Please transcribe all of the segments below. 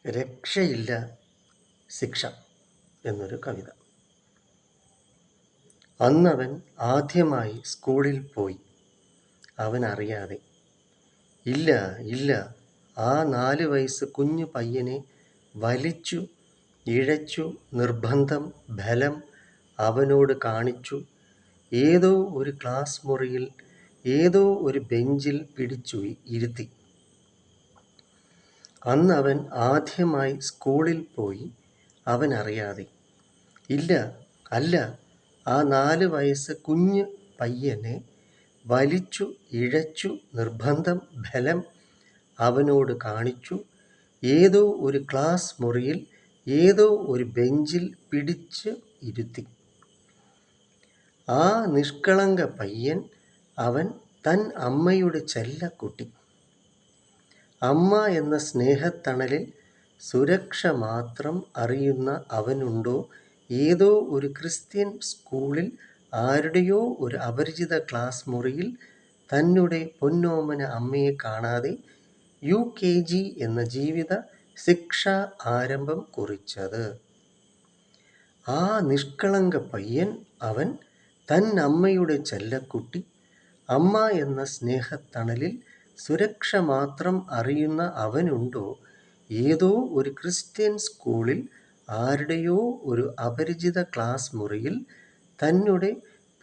രക്ഷയില്ല ശിക്ഷ എന്നൊരു കവിത. അന്നവൻ ആദ്യമായി സ്കൂളിൽ പോയി. അവനറിയാതെ, ഇല്ല ഇല്ല, ആ 4 വയസ്സ് കുഞ്ഞു പയ്യനെ വലിച്ചു ഇഴച്ചു നിർബന്ധം ബലം അവനോട് കാണിച്ചു. ഏതോ ഒരു ക്ലാസ് മുറിയിൽ ഏതോ ഒരു ബെഞ്ചിൽ പിടിച്ചു ഇരുത്തി. അന്നവൻ ആദ്യമായി സ്കൂളിൽ പോയി. അവനറിയാതെ, ഇല്ല അല്ല, ആ 4 വയസ്സ് കുഞ്ഞു പയ്യനെ വലിച്ചു ഇഴച്ചു നിർബന്ധം ബലം അവനോട് കാണിച്ചു. ഏതോ ഒരു ക്ലാസ് മുറിയിൽ ഏതോ ഒരു ബെഞ്ചിൽ പിടിച്ച് ഇരുത്തി. ആ നിഷ്കളങ്ക പയ്യൻ അവൻ തൻ അമ്മയുടെ ചെല്ലക്കുട്ടി. അമ്മ എന്ന സ്നേഹത്തണലിൽ സുരക്ഷ മാത്രം അറിയുന്ന അവനുണ്ടോ ഏതോ ഒരു ക്രിസ്ത്യൻ സ്കൂളിൽ ആരുടെയോ ഒരു അപരിചിത ക്ലാസ് മുറിയിൽ തന്നെ പൊന്നോമന അമ്മയെ കാണാതെ UKG എന്ന ജീവിത ശിക്ഷാ ആരംഭം കുറിച്ചത്. ആ നിഷ്കളങ്ക പയ്യൻ അവൻ തൻ അമ്മയുടെ ചെല്ലക്കുട്ടി. അമ്മ എന്ന സ്നേഹത്തണലിൽ സുരക്ഷ മാത്രം അറിയുന്ന അവനുണ്ടോ ഏതോ ഒരു ക്രിസ്ത്യൻ സ്കൂളിൽ ആരുടെയോ ഒരു അപരിചിത ക്ലാസ് മുറിയിൽ തന്നെ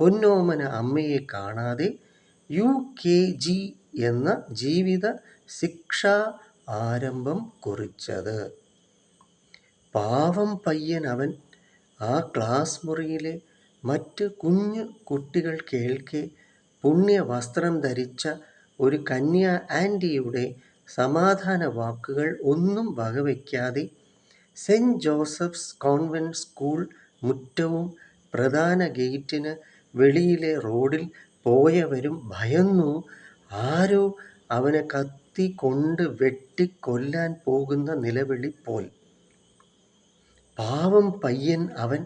പൊന്നോമന അമ്മയെ കാണാതെ UKG എന്ന ജീവിത ശിക്ഷാ ആരംഭം കുറിച്ചത്. പാവം പയ്യൻ അവൻ. ആ ക്ലാസ് മുറിയിലെ മറ്റ് കുഞ്ഞു കുട്ടികൾ കേൾക്കെ പുണ്യ വസ്ത്രം ധരിച്ച ഒരു കന്യ ആൻറ്റിയുടെ സമാധാന വാക്കുകൾ ഒന്നും വകവയ്ക്കാതെ സെൻറ് ജോസഫ്സ് കോൺവെൻറ്റ് സ്കൂൾ മുറ്റവും പ്രധാന ഗേറ്റിന് വെളിയിലെ റോഡിൽ പോയവരും ഭയന്നു. ആരോ അവനെ കത്തി കൊണ്ട് വെട്ടിക്കൊല്ലാൻ പോകുന്ന നിലവിളി പോൽ. പാവം പയ്യൻ അവൻ.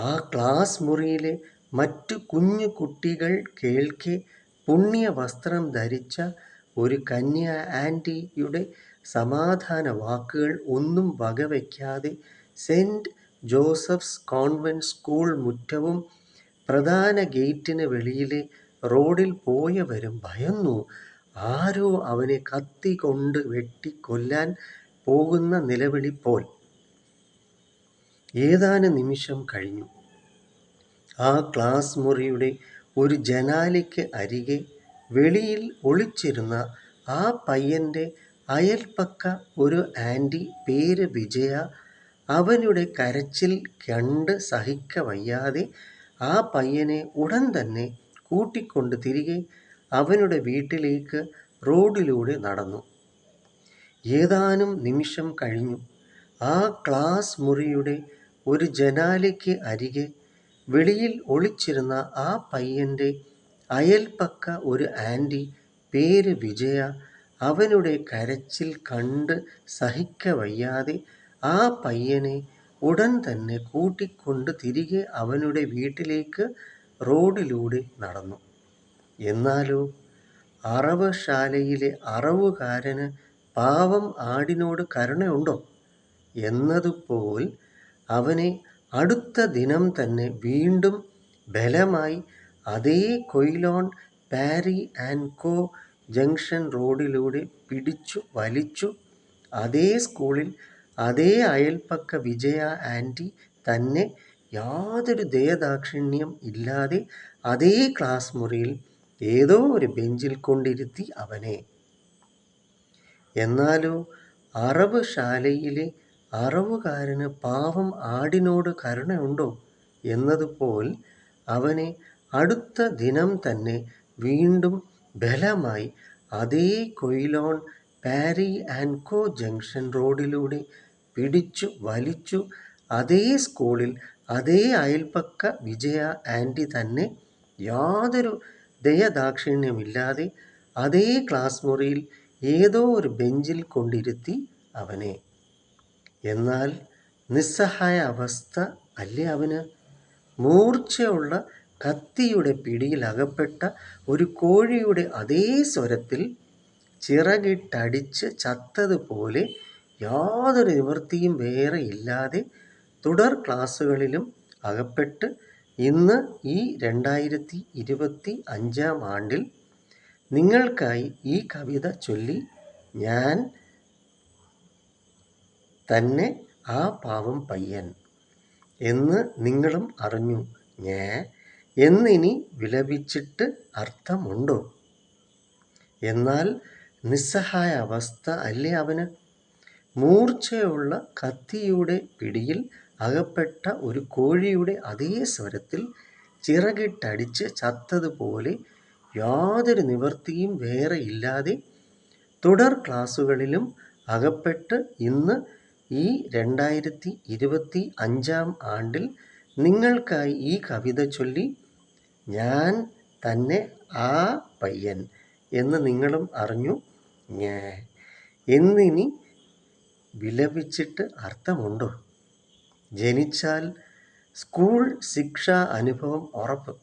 ആ ക്ലാസ് മുറിയിലെ മറ്റു കുഞ്ഞു കുട്ടികൾ കേൾക്കെ പുണ്യ വസ്ത്രം ധരിച്ച ഒരു കന്യ ആൻറ്റിയുടെ സമാധാന വാക്കുകൾ ഒന്നും വകവയ്ക്കാതെ സെൻറ് ജോസഫ്സ് കോൺവെൻറ്റ് സ്കൂൾ മുറ്റവും പ്രധാന ഗേറ്റിന് വെളിയിലെ റോഡിൽ പോയവരും ഭയന്നു. ആരോ അവനെ കത്തി കൊണ്ട് വെട്ടിക്കൊല്ലാൻ പോകുന്ന നിലവിളി പോൽ. ഏതാനും നിമിഷം കഴിഞ്ഞു. ആ ക്ലാസ് മുറിയുടെ ഒരു ജനാലയ്ക്ക് അരികെ വെളിയിൽ ഒളിച്ചിരുന്ന ആ പയ്യൻ്റെ അയൽപ്പക്ക ഒരു ആൻറ്റി, പേര് വിജയ, അവനുടെ കരച്ചിൽ കണ്ട് സഹിക്കവയ്യാതെ ആ പയ്യനെ ഉടൻ തന്നെ കൂട്ടിക്കൊണ്ട് തിരികെ അവനുടെ വീട്ടിലേക്ക് റോഡിലൂടെ നടന്നു. ഏതാനും നിമിഷം കഴിഞ്ഞു. ആ ക്ലാസ് മുറിയുടെ ഒരു ജനാലയ്ക്ക് അരികെ വെളിയിൽ ഒളിച്ചിരുന്ന ആ പയ്യൻ്റെ അയൽപ്പക്ക ഒരു ആൻറ്റി, പേര് വിജയ, അവനുടെ കരച്ചിൽ കണ്ട് സഹിക്കവയ്യാതെ ആ പയ്യനെ ഉടൻ തന്നെ കൂട്ടിക്കൊണ്ട് തിരികെ അവനുടെ വീട്ടിലേക്ക് റോഡിലൂടെ നടന്നു. എന്നാലോ അറവശാലയിലെ അറവുകാരന് പാവം ആടിനോട് കരുണയുണ്ടോ എന്നതുപോൽ അവനെ അടുത്ത ദിനം തന്നെ വീണ്ടും ബലമായി അതേ കൊയിലോൺ പാരി ആൻഡ് കോ ജംഗ്ഷൻ റോഡിലൂടെ പിടിച്ചു വലിച്ചു. അതേ സ്കൂളിൽ അതേ അയൽപ്പക്ക വിജയ ആൻറ്റി തന്നെ യാതൊരു ദയദാക്ഷിണ്യം ഇല്ലാതെ അതേ ക്ലാസ് മുറിയിൽ ഏതോ ഒരു ബെഞ്ചിൽ കൊണ്ടിരുത്തി അവനെ. എന്നാലോ അറവുശാലയിലെ അറവുകാരന് പാവം ആടിനോട് കരുണയുണ്ടോ എന്നതുപോൽ അവനെ അടുത്ത ദിനം തന്നെ വീണ്ടും ബലമായി അതേ കൊയിലോൺ പാരി ആൻഡ് കോ ജംഗ്ഷൻ റോഡിലൂടെ പിടിച്ചു വലിച്ചു. അതേ സ്കൂളിൽ അതേ അയൽപ്പക്ക വിജയ ആൻറ്റി തന്നെ യാതൊരു ദയദാക്ഷിണ്യമില്ലാതെ അതേ ക്ലാസ് മുറിയിൽ ഏതോ ഒരു ബെഞ്ചിൽ കൊണ്ടിരുത്തി അവനെ. എന്നാൽ നിസ്സഹായ അവസ്ഥ അല്ലേ അവന്. മൂർച്ചയുള്ള കത്തിയുടെ പിടിയിൽ അകപ്പെട്ട ഒരു കോഴിയുടെ അതേ സ്വരത്തിൽ ചിറകിട്ടടിച്ച് ചത്തതുപോലെ യാതൊരു നിവൃത്തിയും വേറെ ഇല്ലാതെ തുടർ ക്ലാസ്സുകളിലും അകപ്പെട്ട് ഇന്ന് ഈ 2025 ആണ്ടിൽ നിങ്ങൾക്കായി ഈ കവിത ചൊല്ലി ഞാൻ തന്നെ ആ പാവം പയ്യൻ എന്ന് നിങ്ങളും അറിഞ്ഞു ഞേ എന്നിനി വിലപിച്ചിട്ട് അർത്ഥമുണ്ടോ? എന്നാൽ നിസ്സഹായ അവസ്ഥ അല്ലേ അവന്? മൂർച്ചയുള്ള കത്തിയുടെ പിടിയിൽ അകപ്പെട്ട ഒരു കോഴിയുടെ അതേ സ്വരത്തിൽ ചിറകിട്ടടിച്ച് ചത്തതുപോലെ യാതൊരു നിവൃത്തിയും വേറെ ഇല്ലാതെ തുടർ ക്ലാസ്സുകളിലും അകപ്പെട്ട് ഇന്ന് ഈ 2025 ആണ്ടിൽ നിങ്ങൾക്കായി ഈ കവിത ചൊല്ലി ഞാൻ തന്നെ ആ പയ്യൻ എന്ന് നിങ്ങളും അറിഞ്ഞു ഞേ എന്നിനി വിലപിച്ചിട്ട് അർത്ഥമുണ്ടോ? ജനിച്ചാൽ സ്കൂൾ ശിക്ഷാ അനുഭവം ഉറപ്പ്.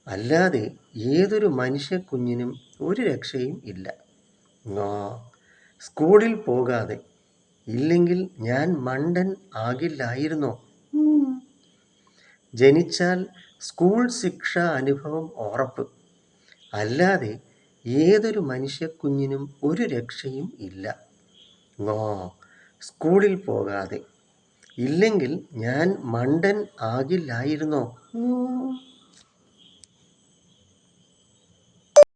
അല്ലാതെ ഏതൊരു മനുഷ്യക്കുഞ്ഞിനും ഒരു രക്ഷയും ഇല്ല. സ്കൂളിൽ പോകാതെ ഇല്ലെങ്കിൽ ഞാൻ മണ്ടൻ ആകില്ലായിരുന്നോ? ജനിച്ചാൽ സ്കൂൾ ശിക്ഷാ അനുഭവം ഉറപ്പ്. അല്ലാതെ ഏതൊരു മനുഷ്യക്കുഞ്ഞിനും ഒരു രക്ഷയും ഇല്ല. സ്കൂളിൽ പോകാതെ ഇല്ലെങ്കിൽ ഞാൻ മണ്ടൻ ആകില്ലായിരുന്നോ?